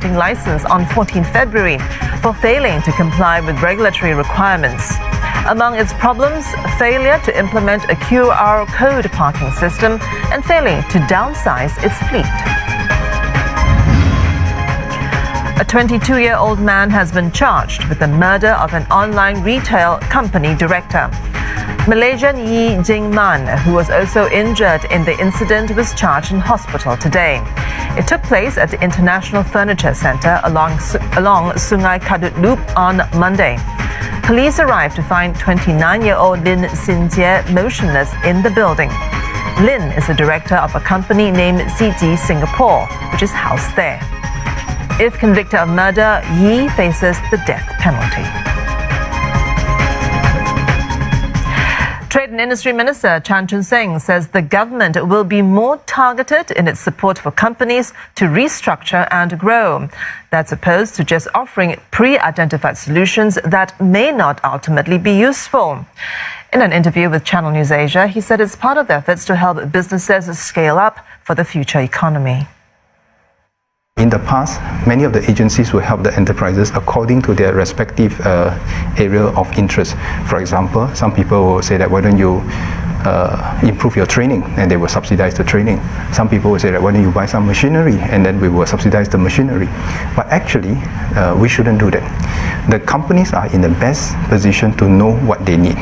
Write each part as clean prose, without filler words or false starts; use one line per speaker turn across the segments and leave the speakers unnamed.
betting license on 14 February for failing to comply with regulatory requirements. Among its problems, failure to implement a QR code parking system and failing to downsize its fleet. A 22-year-old man has been charged with the murder of an online retail company director. Malaysian Yi Jingman, who was also injured in the incident, was charged in hospital today. It took place at the International Furniture Centre along Sungai Kadut Loop on Monday. Police arrived to find 29-year-old Lin Xinjie motionless in the building. Lin is the director of a company named CINQ Singapore, which is housed there. If convicted of murder, Yi faces the death penalty. Trade and Industry Minister Chan Chun Seng says the government will be more targeted in its support for companies to restructure and grow. That's opposed to just offering pre-identified solutions that may not ultimately be useful. In an interview with Channel News Asia, he said it's part of the efforts to help businesses scale up for the future economy.
In the past, many of the agencies will help the enterprises according to their respective area of interest. For example, some people will say that why don't you improve your training, and they will subsidize the training. Some people will say that why don't you buy some machinery, and then we will subsidize the machinery. But actually, we shouldn't do that. The companies are in the best position to know what they need,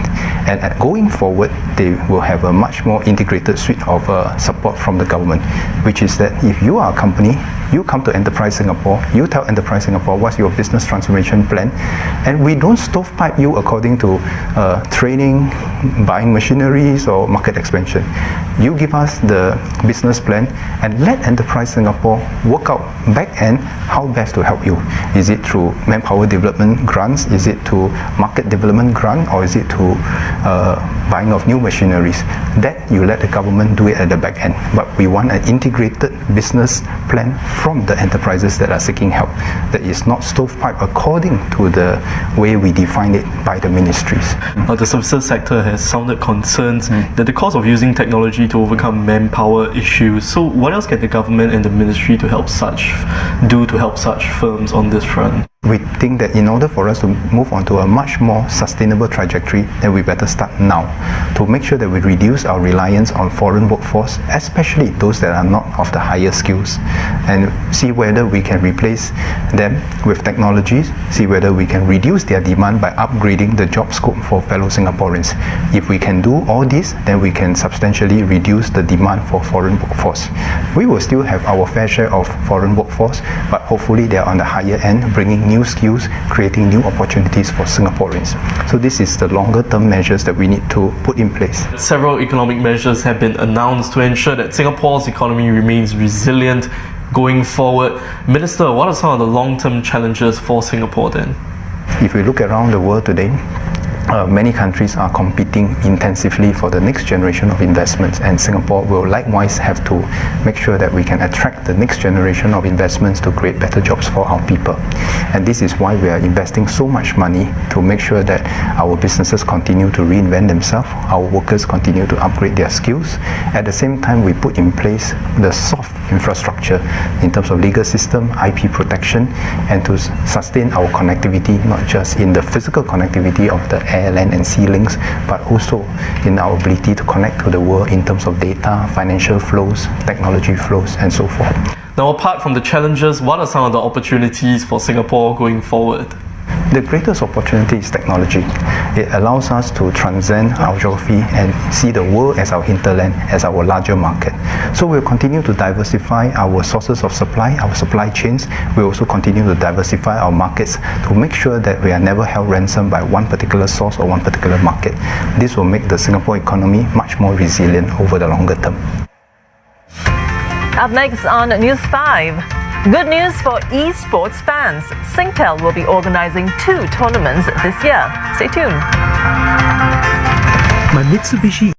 and going forward they will have a much more integrated suite of support from the government, which is that if you are a company, you come to Enterprise Singapore, you tell Enterprise Singapore what's your business transformation plan, and we don't stovepipe you according to training, buying machineries or market expansion. You give us the business plan and let Enterprise Singapore work out back end how best to help you. Is it through manpower development grants? Is it to market development grant? Or is it to buying of new machineries? That you let the government do it at the back end. But we want an integrated business plan from the enterprises that are seeking help that is not stovepipe according to the way we define it by the ministries.
The services sector has sounded concerns that the cost of using technology to overcome manpower issues. So what else can the government and the ministry to help such firms on this front?
We think that in order for us to move on to a much more sustainable trajectory, then we better start now to make sure that we reduce our reliance on foreign workforce, especially those that are not of the higher skills, and see whether we can replace them with technologies, see whether we can reduce their demand by upgrading the job scope for fellow Singaporeans. If we can do all this, then we can substantially reduce the demand for foreign workforce. We will still have our fair share of foreign workforce, but hopefully they are on the higher end, bringing new skills, creating new opportunities for Singaporeans. So this is the longer term measures that we need to put in place.
Several economic measures have been announced to ensure that Singapore's economy remains resilient going forward. Minister, what are some of the long-term challenges for Singapore then?
If we look around the world today, many countries are competing intensively for the next generation of investments, and Singapore will likewise have to make sure that we can attract the next generation of investments to create better jobs for our people. And this is why we are investing so much money to make sure that our businesses continue to reinvent themselves, our workers continue to upgrade their skills. At the same time, we put in place the soft infrastructure in terms of legal system, IP protection, and to sustain our connectivity, not just in the physical connectivity of the air, land and sea links, but also in our ability to connect to the world in terms of data, financial flows, technology flows, and so forth.
Now, apart from the challenges, what are some of the opportunities for Singapore going forward?
The greatest opportunity is technology. It allows us to transcend our geography and see the world as our hinterland, as our larger market. So we'll continue to diversify our sources of supply, our supply chains. We'll also continue to diversify our markets to make sure that we are never held ransom by one particular source or one particular market. This will make the Singapore economy much more resilient over the longer term.
Up next on News 5. Good news for esports fans. Singtel will be organising 2 tournaments this year. Stay tuned.
My Mitsubishi